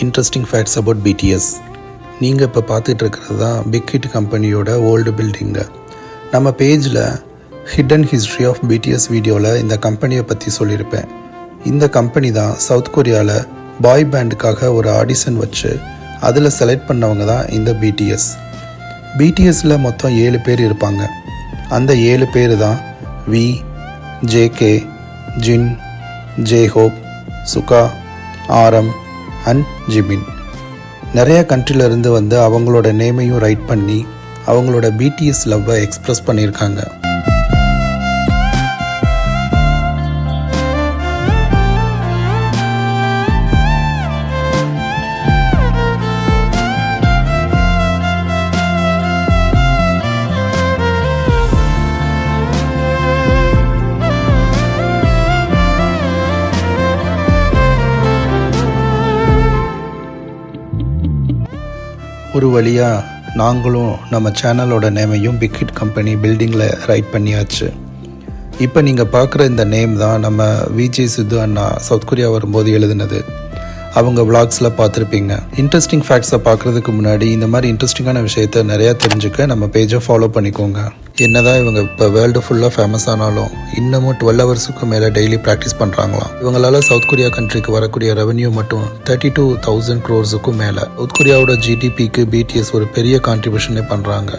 Interesting facts about BDS. நீங்கள் இப்போ பார்த்துட்டு இருக்கிறது தான் பிக் ஹிட் கம்பெனியோட ஓல்டு பில்டிங்கு. நம்ம பேஜில் ஹிடன் ஹிஸ்ட்ரி ஆஃப் பிடிஎஸ் வீடியோவில் இந்த கம்பெனியை பற்றி சொல்லியிருப்பேன். இந்த கம்பெனி தான் சவுத் கொரியாவில் பாய் பேண்டுக்காக ஒரு ஆடிஷன் வச்சு அதில் செலக்ட் பண்ணவங்க தான் இந்த பிடிஎஸ். பிடிஎஸில் மொத்தம் 7 பேர் இருப்பாங்க. அந்த 7 பேர் தான் வி, ஜேகே, ஜின், ஜேஹோப், சுகா, ஆரம் அண்ட் ஜிமின். நிறைய கண்ட்ரிலேருந்து வந்து அவங்களோட நேமையும் ரைட் பண்ணி அவங்களோட பிடிஎஸ் லவ்வை எக்ஸ்ப்ரெஸ் பண்ணியிருக்காங்க. ஒரு வழியாக நாங்களும் நம்ம சேனலோட நேமையும் பிக் ஹிட் கம்பெனி பில்டிங்கில் ரைட் பண்ணியாச்சு. இப்போ நீங்கள் பார்க்குற இந்த நேம் தான் நம்ம விஜே சித்து அண்ணா சவுத் கொரியா வரும்போது எழுதுனது. அவங்க விளாக்ஸில் பார்த்துருப்பீங்க. இன்ட்ரெஸ்டிங் ஃபேக்ட்ஸை பார்க்குறதுக்கு முன்னாடி இந்த மாதிரி இன்ட்ரெஸ்டிங்கான விஷயத்த நிறையா தெரிஞ்சுக்க நம்ம பேஜை ஃபாலோ பண்ணிக்கோங்க. என்னதான் இவங்க இப்போ வேர்ல்டு ஃபுல்லாக ஃபேமஸ் ஆனாலும் இன்னமும் 12 ஹவர்ஸுக்கு மேலே டெய்லி ப்ராக்டிஸ் பண்ணுறாங்களாம். இவங்களால சவுத் கொரியா கண்ட்ரிக்கு வரக்கூடிய ரெவன்யூ மட்டும் 32,000 crores மேலே. சவுத் கொரியாவோட ஜிடிபிக்கு பிடிஎஸ் ஒரு பெரிய கான்ட்ரிபியூஷனே பண்ணுறாங்க.